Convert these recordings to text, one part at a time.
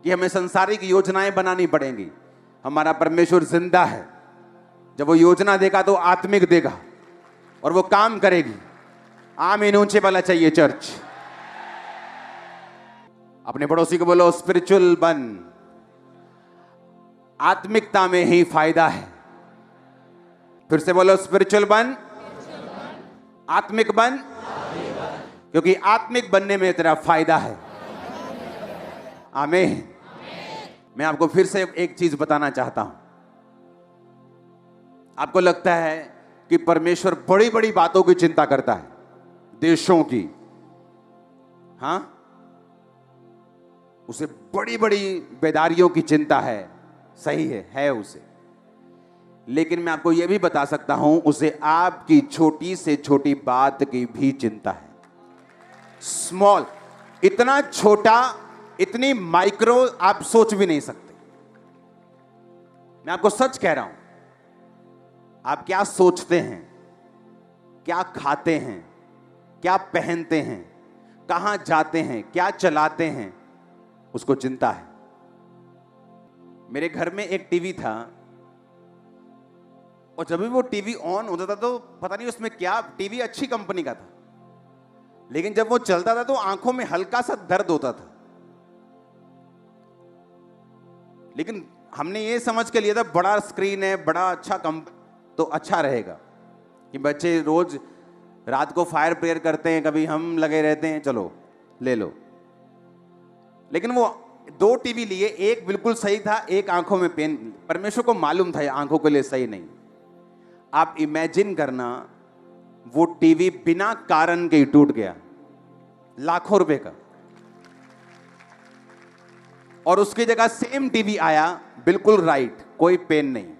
कि हमें सांसारिक योजनाएं बनानी पड़ेंगी। हमारा परमेश्वर जिंदा है, जब वो योजना देगा तो आत्मिक देगा और वो काम करेगी। आमीन ऊंचे वाला चाहिए चर्च। अपने पड़ोसी को बोलो स्पिरिचुअल बन, आत्मिकता में ही फायदा है। फिर से बोलो स्पिरिचुअल बन, आत्मिक बन, क्योंकि आत्मिक बनने में तेरा फायदा है। आमीन। मैं आपको फिर से एक चीज बताना चाहता हूं। आपको लगता है कि परमेश्वर बड़ी बड़ी बातों की चिंता करता है, देशों की, हां, उसे बड़ी बड़ी बेदारियों की चिंता है। सही है उसे, लेकिन मैं आपको यह भी बता सकता हूं उसे आपकी छोटी से छोटी बात की भी चिंता है। स्मॉल, इतना छोटा, इतनी माइक्रो आप सोच भी नहीं सकते। मैं आपको सच कह रहा हूं, आप क्या सोचते हैं, क्या खाते हैं, क्या पहनते हैं, कहां जाते हैं, क्या चलाते हैं, उसको चिंता है। मेरे घर में एक टीवी था और जब भी वो टीवी ऑन होता था तो पता नहीं उसमें क्या, टीवी अच्छी कंपनी का था, लेकिन जब वो चलता था तो आंखों में हल्का सा दर्द होता था। लेकिन हमने ये समझ के लिया था बड़ा स्क्रीन है, बड़ा अच्छा तो अच्छा रहेगा, कि बच्चे रोज रात को फायर प्रेयर करते हैं, कभी हम लगे रहते हैं, चलो ले लो। लेकिन वो 2 टीवी लिए, एक बिल्कुल सही था, एक आंखों में पेन। परमेश्वर को मालूम था ये आंखों के लिए सही नहीं। आप इमेजिन करना, वो टीवी बिना कारण के ही टूट गया, लाखों रुपए का, और उसकी जगह सेम टीवी आया, बिल्कुल राइट, कोई पेन नहीं।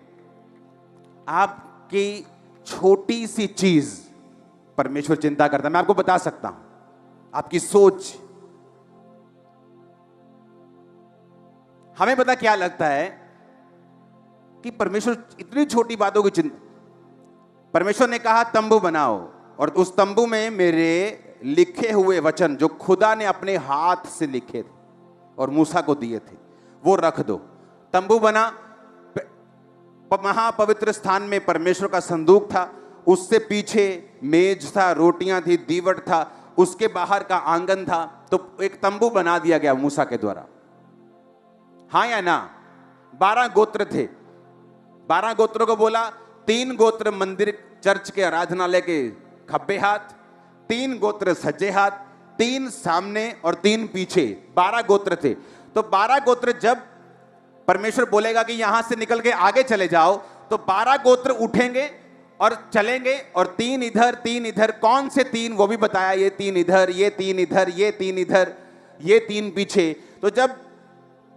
आपकी छोटी सी चीज परमेश्वर चिंता करता है। मैं आपको बता सकता हूं, आपकी सोच। हमें पता क्या लगता है कि परमेश्वर इतनी छोटी बातों की चिंता। परमेश्वर ने कहा तंबू बनाओ, और उस तंबू में मेरे लिखे हुए वचन जो खुदा ने अपने हाथ से लिखे थे और मूसा को दिए थे, वो रख दो। तंबू बना, महापवित्र स्थान में परमेश्वर का संदूक था, उससे पीछे मेज था, रोटियां थी, दीवट था, उसके बाहर का आंगन था। तो एक तंबू बना दिया गया मूसा के द्वारा। हाँ या ना? 12 गोत्र थे। 12 गोत्रों को बोला, 3 गोत्र मंदिर चर्च के आराधनालय के खब्बे हाथ, 3 गोत्र सज्जे हाथ, 3 सामने और 3 पीछे। 12 गोत्र थे। तो 12 गोत्र जब परमेश्वर बोलेगा कि यहां से निकल के आगे चले जाओ, तो 12 गोत्र उठेंगे और चलेंगे, और 3 इधर 3 इधर। कौन से 3 वो भी बताया, ये 3 इधर, ये 3 इधर, ये 3 इधर, ये 3 पीछे। तो जब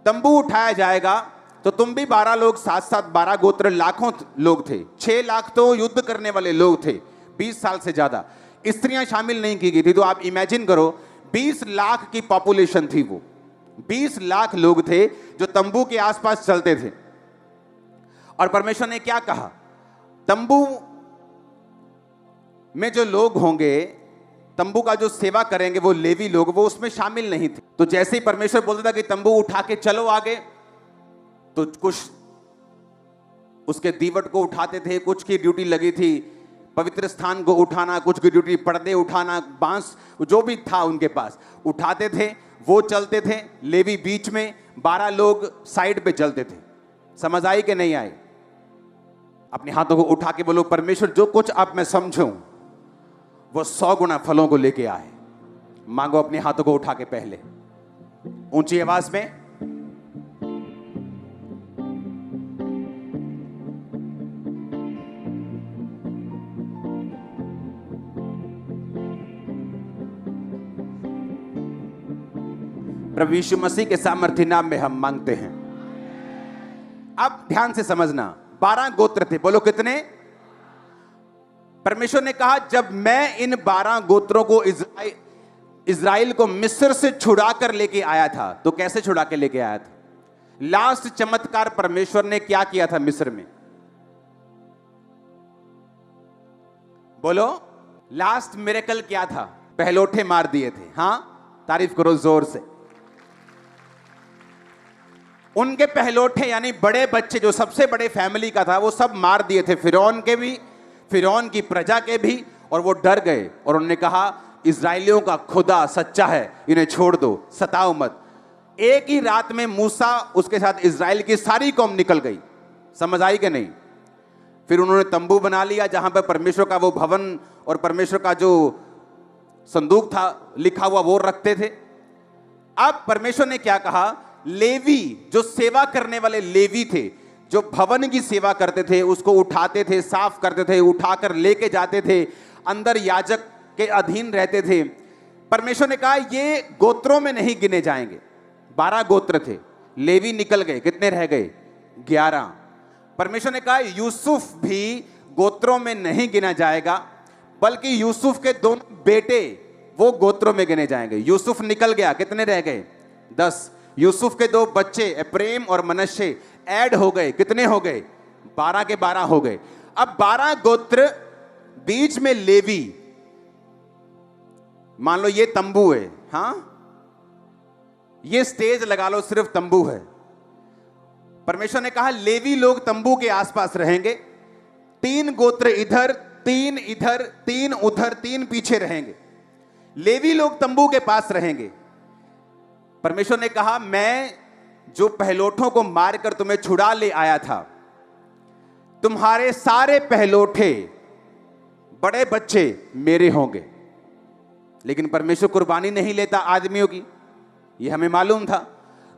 तंबू उठाया जाएगा तो तुम भी 12 लोग साथ साथ, 12 गोत्र, लाखों लोग थे। 6 लाख तो युद्ध करने वाले लोग थे, 20 साल से ज्यादा। स्त्रियां शामिल नहीं की गई थी। तो आप इमेजिन करो, 20 लाख की पॉपुलेशन थी। वो 20 लाख लोग थे जो तंबू के आसपास चलते थे। और परमेश्वर ने क्या कहा, तंबू में जो लोग होंगे, तंबू का जो सेवा करेंगे, वो लेवी लोग, वो उसमें शामिल नहीं थे। तो जैसे ही परमेश्वर बोलता था कि तंबू उठा के चलो आगे, तो कुछ उसके दीवट को उठाते थे, कुछ की ड्यूटी लगी थी पवित्र स्थान को उठाना, कुछ की ड्यूटी पर्दे उठाना, बांस जो भी था उनके पास उठाते थे, वो चलते थे। लेवी बीच में, 12 लोग साइड पे चलते थे। समझ आई कि नहीं आई? अपने हाथों को उठा के बोलो, परमेश्वर जो कुछ अब मैं समझूं वो 100 गुना फलों को लेके आए। मांगो अपने हाथों को उठा के पहले ऊंची आवाज में। प्रभु यीशु मसीह के सामर्थ्य नाम में हम मांगते हैं। अब ध्यान से समझना, 12 गोत्र थे। बोलो कितने? परमेश्वर ने कहा, जब मैं इन 12 गोत्रों को इज़राइल को मिस्र से छुड़ा कर लेके आया था, तो कैसे छुड़ा के लेके आया था? लास्ट चमत्कार परमेश्वर ने क्या किया था मिस्र में? बोलो, लास्ट मिरेकल क्या था? पहलोठे मार दिए थे। हां, तारीफ करो जोर से। उनके पहलोठे यानी बड़े बच्चे जो सबसे बड़े फैमिली का था वो सब मार दिए थे, फिरौन के भी, फिरौन की प्रजा के भी। और वो डर गए और उन्होंने कहा इजराइलियों का खुदा सच्चा है, इन्हें छोड़ दो, सताओ मत। एक ही रात में मूसा उसके साथ इजराइल की सारी कौम निकल गई। समझ आई कि नहीं? फिर उन्होंने तंबू बना लिया जहां पर परमेश्वर का वो भवन और परमेश्वर का जो संदूक था लिखा हुआ वो रखते थे। अब परमेश्वर ने क्या कहा, लेवी जो सेवा करने वाले लेवी थे, जो भवन की सेवा करते थे, उसको उठाते थे, साफ करते थे, उठाकर लेके जाते थे, अंदर याजक के अधीन रहते थे। परमेश्वर ने कहा ये गोत्रों में नहीं गिने जाएंगे। 12 गोत्र थे, लेवी निकल गए, कितने रह गए? 11। परमेश्वर ने कहा यूसुफ भी गोत्रों में नहीं गिना जाएगा, बल्कि यूसुफ के दोनों बेटे वो गोत्रों में गिने जाएंगे। यूसुफ निकल गया, कितने रह गए? 10। यूसुफ के 2 बच्चे एप्रेम और मनश्शे ऐड हो गए, कितने हो गए? 12 के 12 हो गए। अब 12 गोत्र, बीच में लेवी। मान लो ये तंबू है, हां, ये स्टेज लगा लो, सिर्फ तंबू है। परमेश्वर ने कहा लेवी लोग तंबू के आसपास रहेंगे, 3 गोत्र इधर, 3 इधर, 3 उधर, 3 पीछे रहेंगे। लेवी लोग तंबू के पास रहेंगे। परमेश्वर ने कहा मैं जो पहलोठों को मारकर तुम्हें छुड़ा ले आया था, तुम्हारे सारे पहलोठे बड़े बच्चे मेरे होंगे। लेकिन परमेश्वर कुर्बानी नहीं लेता आदमियों की, यह हमें मालूम था।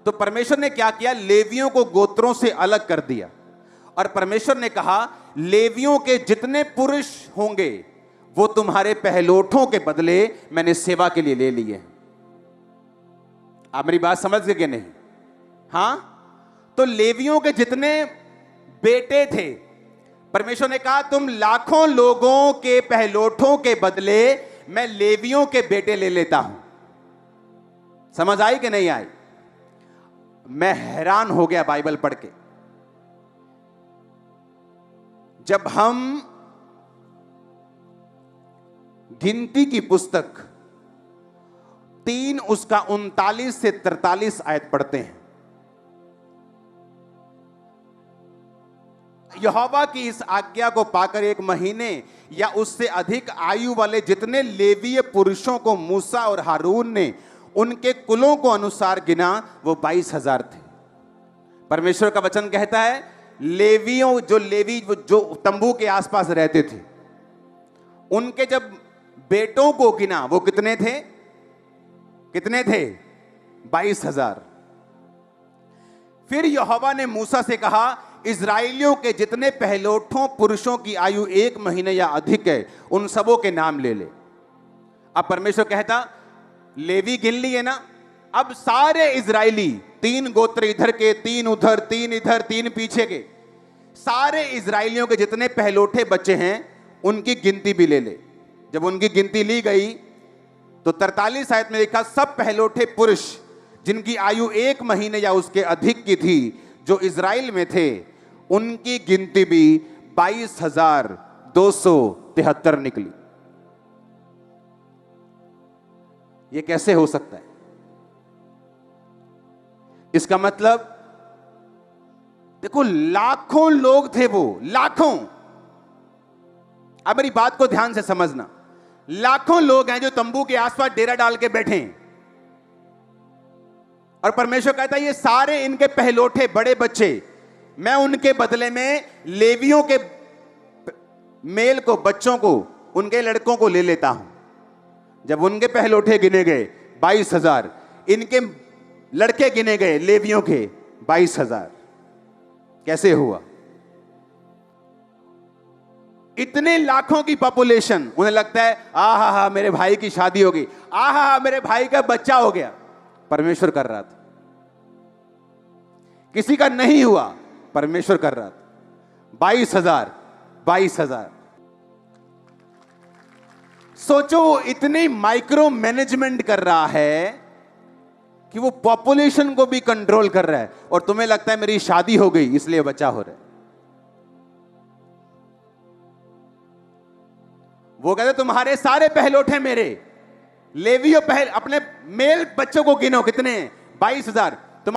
तो परमेश्वर ने क्या किया, लेवियों को गोत्रों से अलग कर दिया। और परमेश्वर ने कहा लेवियों के जितने पुरुष होंगे वो तुम्हारे पहलोठों के बदले मैंने सेवा के लिए ले लिए। आप मेरी बात समझ गए कि नहीं? हां, तो लेवियों के जितने बेटे थे, परमेश्वर ने कहा तुम लाखों लोगों के पहलोठों के बदले मैं लेवियों के बेटे ले लेता हूं। समझ आई कि नहीं आई? मैं हैरान हो गया बाइबल पढ़ के। जब हम गिनती की पुस्तक 3 उसका 39 से 43 आयत पढ़ते हैं, यहोवा की इस आज्ञा को पाकर 1 महीने या उससे अधिक आयु वाले जितने लेवीय पुरुषों को मूसा और हारून ने उनके कुलों को अनुसार गिना, वो 22,000 थे। परमेश्वर का वचन कहता है लेवियों, जो लेवी जो तंबू के आसपास रहते थे, उनके जब बेटों को गिना वो कितने थे? कितने थे? 22,000। फिर यहोवा ने मूसा से कहा इजराइलियों के जितने पहलोठों पुरुषों की आयु 1 महीने या अधिक है उन सबों के नाम ले ले। अब परमेश्वर कहता लेवी गिन लिए ना, अब सारे इजराइली, 3 गोत्र इधर के, 3 उधर, 3 इधर, 3 पीछे के, सारे इजराइलियों के जितने पहलोठे बच्चे हैं उनकी गिनती भी ले ले। जब उनकी गिनती ली गई तो 43 आयत में लिखा सब पहलोठे पुरुष जिनकी आयु 1 महीने या उसके अधिक की थी जो इजराइल में थे, उनकी गिनती भी 22,273 निकली। यह कैसे हो सकता है? इसका मतलब देखो लाखों लोग थे वो, लाखों। अब मेरी बात को ध्यान से समझना, लाखों लोग हैं जो तंबू के आसपास डेरा डाल के बैठे हैं। और परमेश्वर कहता है ये सारे इनके पहलोठे बड़े बच्चे मैं उनके बदले में लेवियों के मेल को, बच्चों को, उनके लड़कों को ले लेता हूं। जब उनके पहलोठे गिने गए 22,000, इनके लड़के गिने गए लेवियों के 22,000। कैसे हुआ? इतने लाखों की पॉपुलेशन, उन्हें लगता है आहा हा मेरे भाई की शादी होगी, आहा हा मेरे भाई का बच्चा हो गया। परमेश्वर कर रहा था। किसी का नहीं हुआ, परमेश्वर कर रहा था। 22,000, 22,000। सोचो इतने माइक्रो मैनेजमेंट कर रहा है कि वो पॉपुलेशन को भी कंट्रोल कर रहा है, और तुम्हें लगता है मेरी शादी हो गई इसलिए बच्चा हो रहा है। वो कहते तुम्हारे सारे पहलोठे मेरे, लेवियों अपने मेल बच्चों को गिनो, कितने हैं? 22,000।